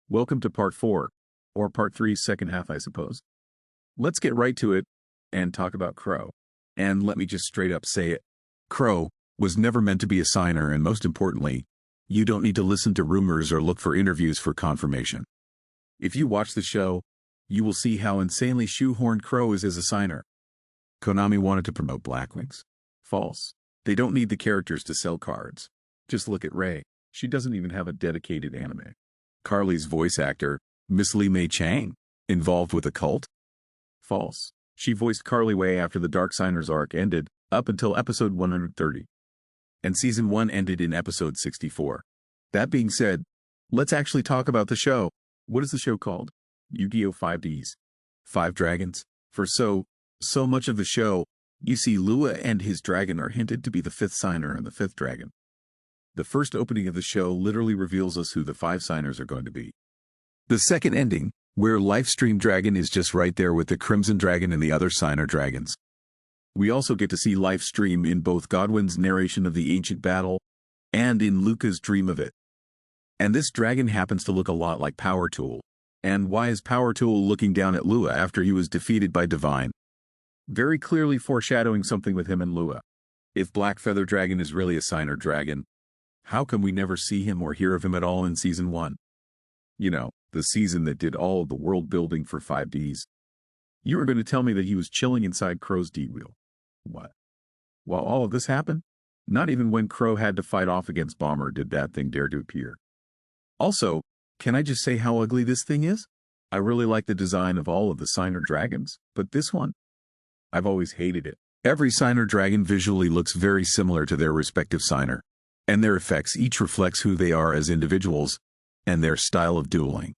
Welcome to part 4, or part 3's second half, I suppose. Let's get right to it and talk about Crow. And let me just straight up say it. Crow was never meant to be a signer, and most importantly, you don't need to listen to rumors or look for interviews for confirmation. If you watch the show, you will see how insanely shoehorned Crow is as a signer. Konami wanted to promote Blackwings. False. They don't need the characters to sell cards. Just look at Rei. She doesn't even have a dedicated anime. Carly's voice actor, Miss Lee Mei Chang, involved with a cult? False. She voiced Carly way after the Dark Signers arc ended, up until episode 130. And season 1 ended in episode 64. That being said, let's actually talk about the show. What is the show called? Yu-Gi-Oh! 5Ds. 5 Dragons. For so much of the show, you see Lua and his dragon are hinted to be the 5th signer and the 5th dragon. The first opening of the show literally reveals us who the 5 signers are going to be. The second ending, where Lifestream Dragon is just right there with the Crimson Dragon and the other signer dragons. We also get to see Lifestream in both Godwin's narration of the ancient battle and in Luka's dream of it. And this dragon happens to look a lot like Power Tool. And why is Power Tool looking down at Lua after he was defeated by Divine? Very clearly foreshadowing something with him and Lua. If Black Feather Dragon is really a signer dragon, how come we never see him or hear of him at all in season 1? You know, the season that did all of the world building for 5Ds. You were going to tell me that he was chilling inside Crow's D-Wheel. What? While all of this happened? Not even when Crow had to fight off against Bomber did that thing dare to appear. Also, can I just say how ugly this thing is? I really like the design of all of the signer dragons, but this one? I've always hated it. Every signer dragon visually looks very similar to their respective signer, and their effects each reflects who they are as individuals and their style of dueling.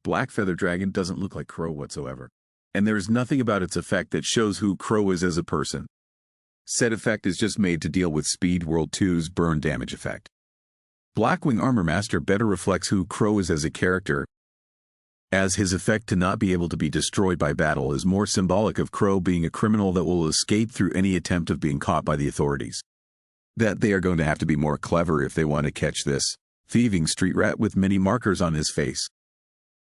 Black Feather Dragon doesn't look like Crow whatsoever, and there is nothing about its effect that shows who Crow is as a person. Said effect is just made to deal with Speed World 2's burn damage effect. Blackwing Armor Master better reflects who Crow is as a character, as his effect to not be able to be destroyed by battle is more symbolic of Crow being a criminal that will escape through any attempt of being caught by the authorities. That they are going to have to be more clever if they want to catch this thieving street rat with many markers on his face.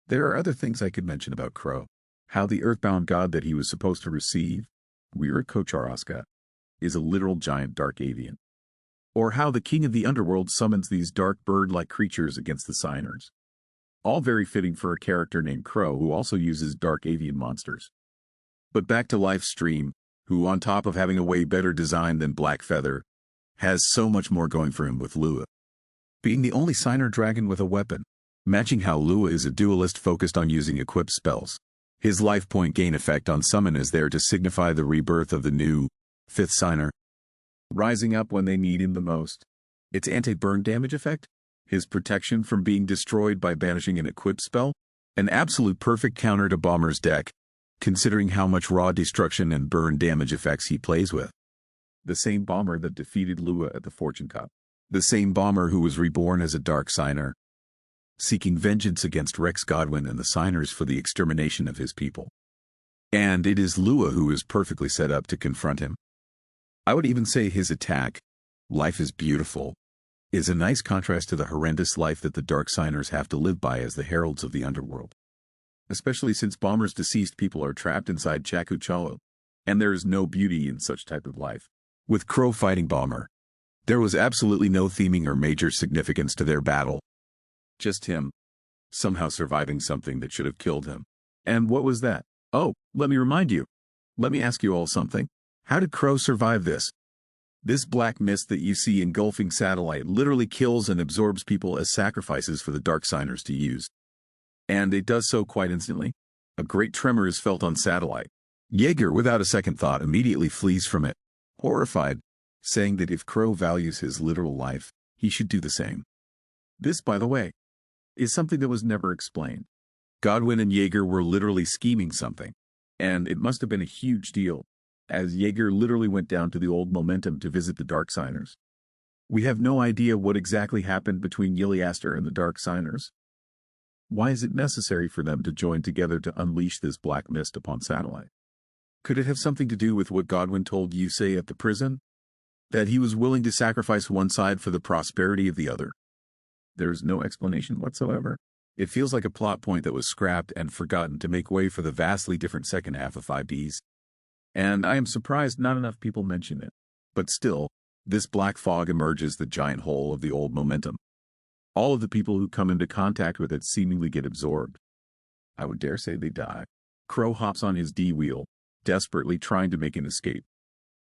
There are other things I could mention about Crow. How the earthbound god that he was supposed to receive, Weira Kocharaska, is a literal giant dark avian. Or how the king of the underworld summons these dark bird-like creatures against the signers. All very fitting for a character named Crow who also uses dark avian monsters. But back to Lifestream, who on top of having a way better design than Black Feather, has so much more going for him with Lua. Being the only signer dragon with a weapon, matching how Lua is a duelist focused on using equipped spells. His life point gain effect on summon is there to signify the rebirth of the new 5th signer, rising up when they need him the most. Its anti-burn damage effect, his protection from being destroyed by banishing an equipped spell, an absolute perfect counter to Bomber's deck, considering how much raw destruction and burn damage effects he plays with. The same Bomber that defeated Lua at the Fortune Cup. The same Bomber who was reborn as a dark signer, seeking vengeance against Rex Godwin and the signers for the extermination of his people. And it is Lua who is perfectly set up to confront him. I would even say his attack, Life is Beautiful, is a nice contrast to the horrendous life that the dark signers have to live by as the heralds of the underworld. Especially since Bomber's deceased people are trapped inside Chakuchalo, and there is no beauty in such type of life. With Crow fighting Bomber, there was absolutely no theming or major significance to their battle. Just him, somehow surviving something that should have killed him. And what was that? Oh, let me remind you. Let me ask you all something. How did Crow survive this? This black mist that you see engulfing Satellite literally kills and absorbs people as sacrifices for the dark signers to use. And it does so quite instantly. A great tremor is felt on Satellite. Jaeger, without a second thought, immediately flees from it, horrified, saying that if Crow values his literal life, he should do the same. This, by the way, is something that was never explained. Godwin and Jaeger were literally scheming something, and it must have been a huge deal, as Jaeger literally went down to the old Momentum to visit the Dark Signers. We have no idea what exactly happened between Iliaster and the Dark Signers. Why is it necessary for them to join together to unleash this black mist upon Satellite? Could it have something to do with what Godwin told Yusei at the prison? That he was willing to sacrifice one side for the prosperity of the other? There is no explanation whatsoever. It feels like a plot point that was scrapped and forgotten to make way for the vastly different second half of 5Ds. And I am surprised not enough people mention it. But still, this black fog emerges the giant hole of the old momentum. All of the people who come into contact with it seemingly get absorbed. I would dare say they die. Crow hops on his D-wheel, desperately trying to make an escape.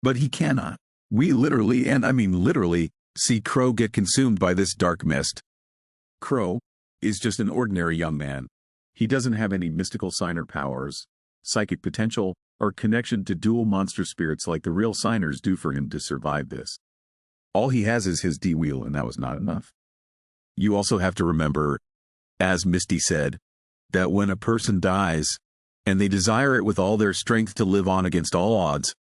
But he cannot. We literally, and I mean literally, see Crow get consumed by this dark mist. Crow is just an ordinary young man. He doesn't have any mystical signer powers, psychic potential, or connection to dual monster spirits like the real signers do for him to survive this. All he has is his D-wheel, and that was not enough. You also have to remember, as Misty said, that when a person dies, and they desire it with all their strength to live on against all odds,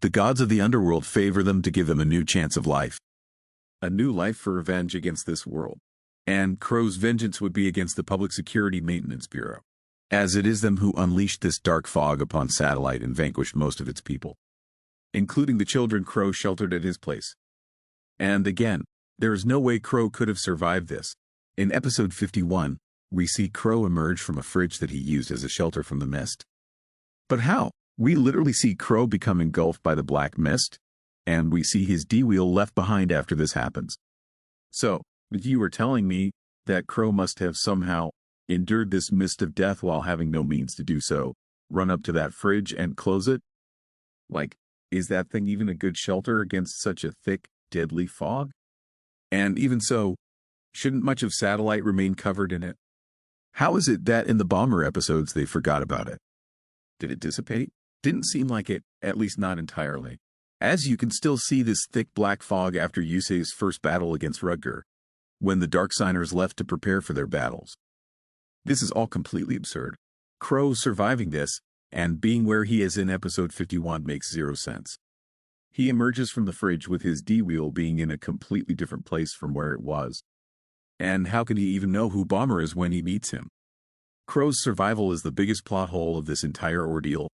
the gods of the underworld favor them to give them a new chance of life. A new life for revenge against this world. And Crow's vengeance would be against the Public Security Maintenance Bureau, as it is them who unleashed this dark fog upon Satellite and vanquished most of its people, including the children Crow sheltered at his place. And again, there is no way Crow could have survived this. In episode 51, we see Crow emerge from a fridge that he used as a shelter from the mist. But how? We literally see Crow become engulfed by the black mist, and we see his D-wheel left behind after this happens. So, you were telling me that Crow must have somehow endured this mist of death while having no means to do so, run up to that fridge and close it? Like, is that thing even a good shelter against such a thick, deadly fog? And even so, shouldn't much of Satellite remain covered in it? How is it that in the Bomber episodes they forgot about it? Did it dissipate? Didn't seem like it, at least not entirely. As you can still see this thick black fog after Yusei's first battle against Rutger, when the Dark Signers left to prepare for their battles. This is all completely absurd. Crow surviving this, and being where he is in episode 51 makes zero sense. He emerges from the fridge with his D-wheel being in a completely different place from where it was. And how can he even know who Bomber is when he meets him? Crow's survival is the biggest plot hole of this entire ordeal,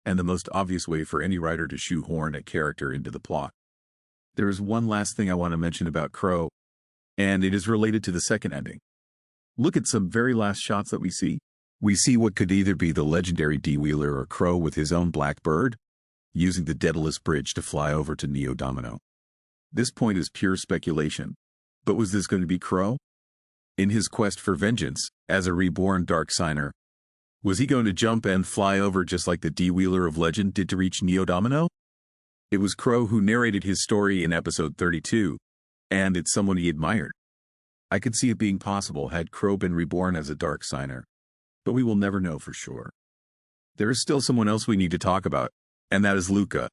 and the most obvious way for any writer to shoehorn a character into the plot. There is one last thing I want to mention about Crow, and it is related to the second ending. Look at some very last shots that we see. We see what could either be the legendary D-Wheeler or Crow with his own black bird, using the Daedalus Bridge to fly over to Neo Domino. This point is pure speculation, but was this going to be Crow? In his quest for vengeance, as a reborn Dark Signer, was he going to jump and fly over just like the D-Wheeler of legend did to reach Neo Domino? It was Crow who narrated his story in episode 32, and it's someone he admired. I could see it being possible had Crow been reborn as a Dark Signer, but we will never know for sure. There is still someone else we need to talk about, and that is Luka.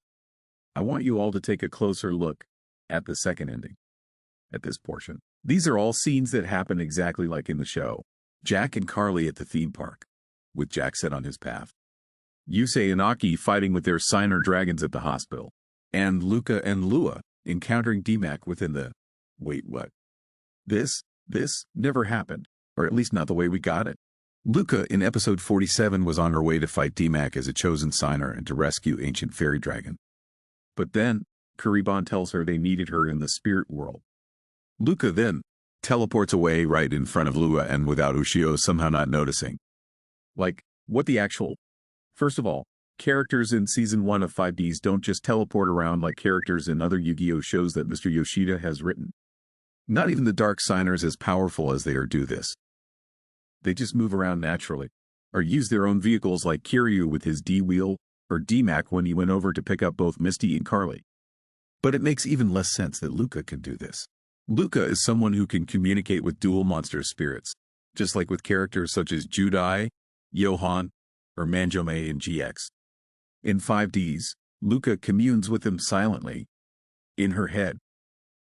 I want you all to take a closer look at the second ending, at this portion. These are all scenes that happen exactly like in the show. Jack and Carly at the theme park, with Jack set on his path. Yusei and Aki fighting with their Signer dragons at the hospital. And Luka and Lua encountering DMAC within the... Wait, what? This never happened, or at least not the way we got it. Luka in episode 47 was on her way to fight DMAC as a chosen Signer and to rescue Ancient Fairy Dragon. But then, Kuribon tells her they needed her in the spirit world. Luka then teleports away right in front of Lua and without Ushio somehow not noticing. Like, what the actual... First of all, characters in Season 1 of 5Ds don't just teleport around like characters in other Yu-Gi-Oh! Shows that Mr. Yoshida has written. Not even the Dark Signers as powerful as they are do this. They just move around naturally, or use their own vehicles like Kiryu with his D-Wheel, or DMAC when he went over to pick up both Misty and Carly. But it makes even less sense that Luka can do this. Luka is someone who can communicate with dual monster spirits, just like with characters such as Judai, Johan, or Manjome in GX. In 5Ds, Luka communes with them silently, in her head.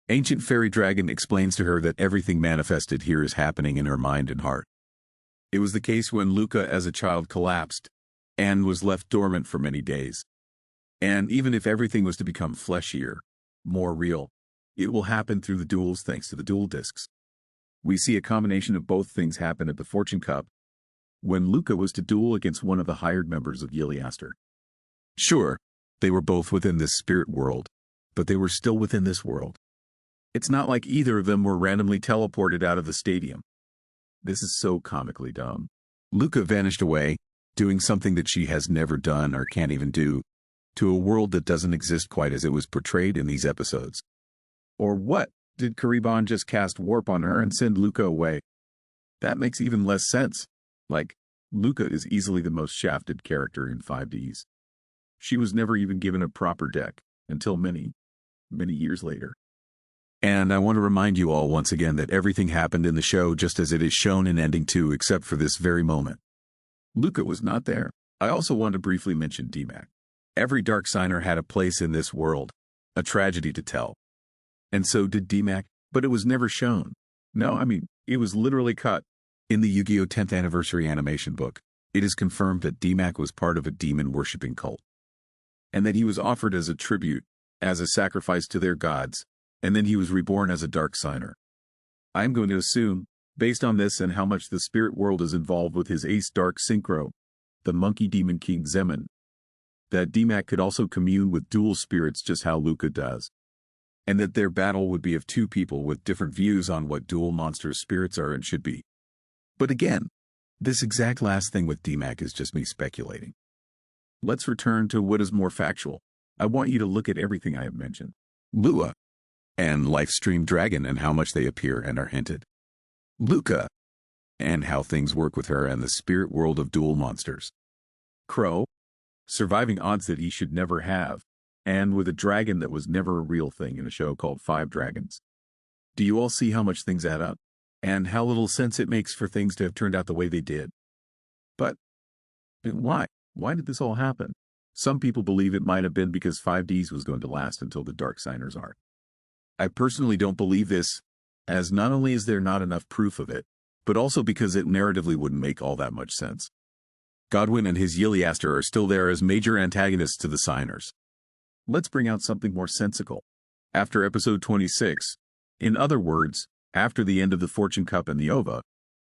Ancient Fairy Dragon explains to her that everything manifested here is happening in her mind and heart. It was the case when Luka as a child collapsed, and was left dormant for many days. And even if everything was to become fleshier, more real, it will happen through the duels thanks to the dual discs. We see a combination of both things happen at the Fortune Cup, when Luka was to duel against one of the hired members of Yiliaster. Sure, they were both within this spirit world, but they were still within this world. It's not like either of them were randomly teleported out of the stadium. This is so comically dumb. Luka vanished away, doing something that she has never done or can't even do, to a world that doesn't exist quite as it was portrayed in these episodes. Or what? Did Kariban just cast warp on her and send Luka away? That makes even less sense. Like, Luka is easily the most shafted character in 5Ds. She was never even given a proper deck until many, many years later. And I want to remind you all once again that everything happened in the show just as it is shown in Ending 2 except for this very moment. Luka was not there. I also want to briefly mention DMAC. Every Dark Signer had a place in this world, a tragedy to tell. And so did DMAC, but it was never shown. No, I mean, it was literally cut. In the Yu-Gi-Oh! 10th Anniversary animation book, it is confirmed that DMAC was part of a demon-worshipping cult, and that he was offered as a tribute, as a sacrifice to their gods, and then he was reborn as a Dark Signer. I am going to assume, based on this and how much the spirit world is involved with his ace Dark Synchro, the Monkey Demon King Zeman, that DMAC could also commune with dual spirits just how Luka does, and that their battle would be of two people with different views on what dual monsters spirits are and should be. But again, this exact last thing with DMAC is just me speculating. Let's return to what is more factual. I want you to look at everything I have mentioned. Lua and Lifestream Dragon and how much they appear and are hinted. Luka and how things work with her and the spirit world of dual monsters. Crow, surviving odds that he should never have, and with a dragon that was never a real thing in a show called 5 Dragons. Do you all see how much things add up? And how little sense it makes for things to have turned out the way they did? But why? Why did this all happen? Some people believe it might have been because 5Ds was going to last until the Dark Signers arc. I personally don't believe this, as not only is there not enough proof of it, but also because it narratively wouldn't make all that much sense. Godwin and his Yiliaster are still there as major antagonists to the Signers. Let's bring out something more sensical. After episode 26, in other words, after the end of the Fortune Cup and the OVA,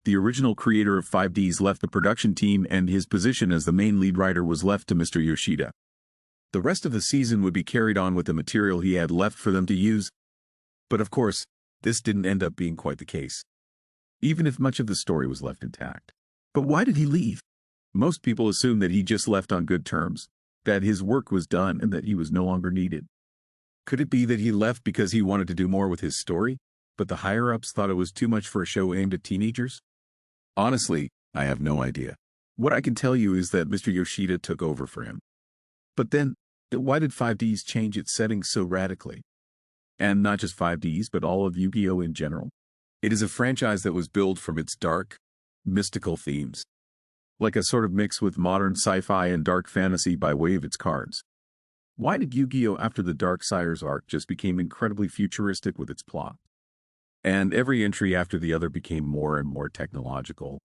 the original creator of 5Ds left the production team and his position as the main lead writer was left to Mr. Yoshida. The rest of the season would be carried on with the material he had left for them to use. But of course, this didn't end up being quite the case, even if much of the story was left intact. But why did he leave? Most people assume that he just left on good terms, that his work was done and that he was no longer needed. Could it be that he left because he wanted to do more with his story, but the higher-ups thought it was too much for a show aimed at teenagers? Honestly, I have no idea. What I can tell you is that Mr. Yoshida took over for him. But then, why did 5Ds change its setting so radically? And not just 5Ds, but all of Yu-Gi-Oh! In general. It is a franchise that was built from its dark, mystical themes, like a sort of mix with modern sci-fi and dark fantasy by way of its cards. Why did Yu-Gi-Oh! After the Dark Sires arc just became incredibly futuristic with its plot? And every entry after the other became more and more technological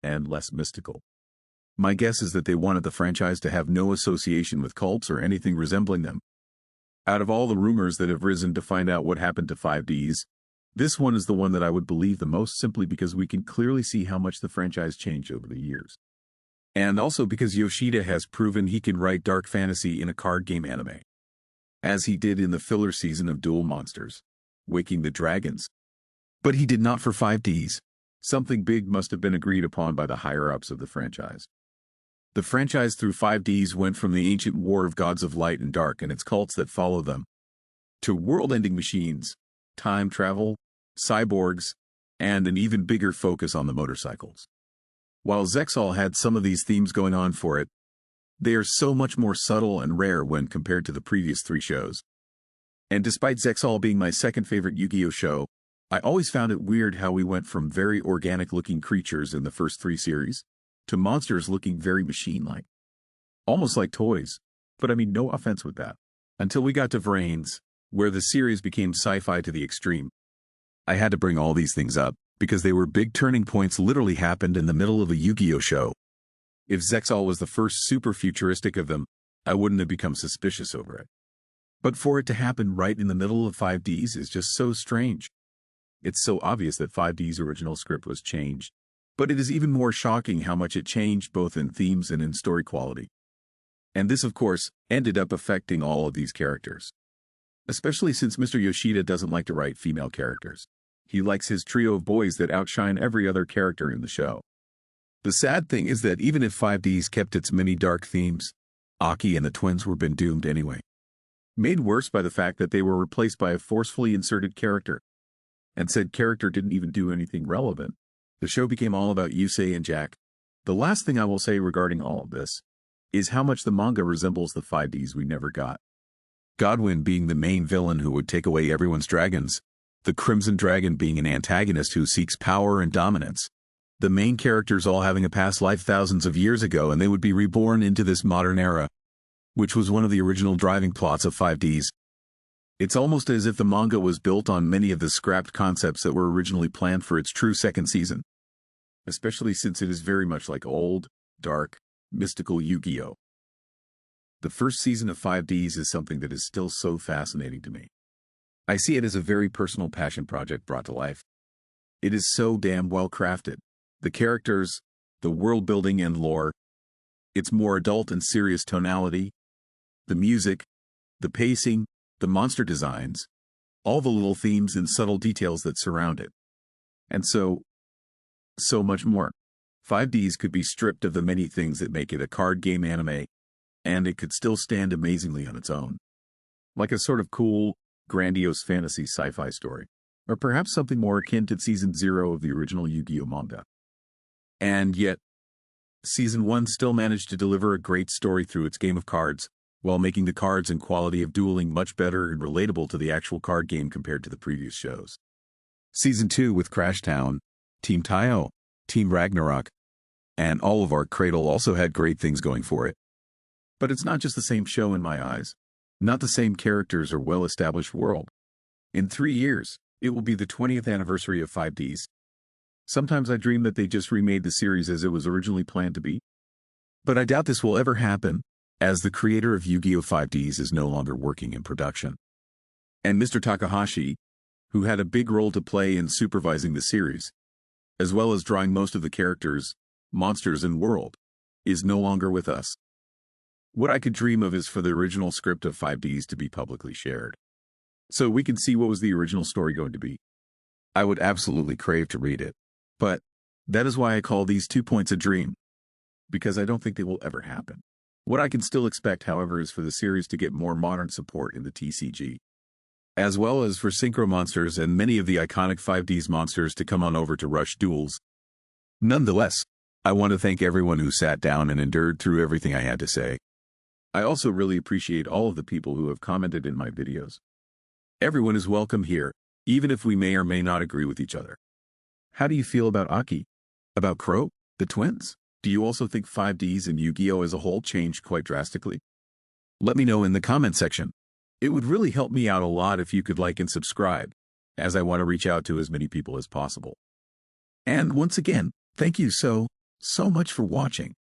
and less mystical. My guess is that they wanted the franchise to have no association with cults or anything resembling them. Out of all the rumors that have risen to find out what happened to 5Ds, this one is the one that I would believe the most, simply because we can clearly see how much the franchise changed over the years. And also because Yoshida has proven he can write dark fantasy in a card game anime, as he did in the filler season of Duel Monsters, Waking the Dragons. But he did not for 5Ds. Something big must have been agreed upon by the higher-ups of the franchise. The franchise through 5Ds went from the ancient war of gods of light and dark and its cults that follow them, to world-ending machines, time travel, cyborgs, and an even bigger focus on the motorcycles. While Zexal had some of these themes going on for it, they are so much more subtle and rare when compared to the previous 3 shows. And despite Zexal being my second favorite Yu-Gi-Oh! Show, I always found it weird how we went from very organic-looking creatures in the first 3 series, to monsters looking very machine-like. Almost like toys, but I mean no offense with that. Until we got to Vrains, where the series became sci-fi to the extreme. I had to bring all these things up, because they were big turning points literally happened in the middle of a Yu-Gi-Oh! Show. If Zexal was the first super futuristic of them, I wouldn't have become suspicious over it. But for it to happen right in the middle of 5Ds is just so strange. It's so obvious that 5D's original script was changed, but it is even more shocking how much it changed both in themes and in story quality. And this, of course, ended up affecting all of these characters. Especially since Mr. Yoshida doesn't like to write female characters. He likes his trio of boys that outshine every other character in the show. The sad thing is that even if 5Ds kept its many dark themes, Aki and the twins were been doomed anyway. Made worse by the fact that they were replaced by a forcefully inserted character, and said character didn't even do anything relevant. The show became all about Yusei and Jack. The last thing I will say regarding all of this is how much the manga resembles the 5Ds we never got. Godwin being the main villain who would take away everyone's dragons, the Crimson Dragon being an antagonist who seeks power and dominance, the main characters all having a past life thousands of years ago and they would be reborn into this modern era, which was one of the original driving plots of 5Ds. It's almost as if the manga was built on many of the scrapped concepts that were originally planned for its true second season, especially since it is very much like old, dark, mystical Yu-Gi-Oh! The first season of 5Ds is something that is still so fascinating to me. I see it as a very personal passion project brought to life. It is so damn well crafted. The characters, the world building and lore, its more adult and serious tonality, the music, the pacing, the monster designs, all the little themes and subtle details that surround it. And so much more. 5Ds could be stripped of the many things that make it a card game anime, and it could still stand amazingly on its own. Like a sort of cool, grandiose fantasy sci-fi story, or perhaps something more akin to Season 0 of the original Yu-Gi-Oh! Manga. And yet, Season 1 still managed to deliver a great story through its game of cards, while making the cards and quality of dueling much better and relatable to the actual card game compared to the previous shows. Season 2 with Crash Town, Team Taio, Team Ragnarok, and all of our Cradle also had great things going for it. But it's not just the same show in my eyes, not the same characters or well-established world. In 3 years, it will be the 20th anniversary of 5Ds. Sometimes I dream that they just remade the series as it was originally planned to be. But I doubt this will ever happen, as the creator of Yu-Gi-Oh! 5Ds is no longer working in production. And Mr. Takahashi, who had a big role to play in supervising the series, as well as drawing most of the characters, monsters and world, is no longer with us. What I could dream of is for the original script of 5Ds to be publicly shared, so we can see what was the original story going to be. I would absolutely crave to read it, but that is why I call these 2 points a dream, because I don't think they will ever happen. What I can still expect, however, is for the series to get more modern support in the TCG, as well as for Synchro Monsters and many of the iconic 5Ds monsters to come on over to Rush Duels. Nonetheless, I want to thank everyone who sat down and endured through everything I had to say. I also really appreciate all of the people who have commented in my videos. Everyone is welcome here, even if we may or may not agree with each other. How do you feel about Aki? About Crow? The twins? Do you also think 5Ds and Yu-Gi-Oh! As a whole changed quite drastically? Let me know in the comment section. It would really help me out a lot if you could like and subscribe, as I want to reach out to as many people as possible. And once again, thank you so much for watching.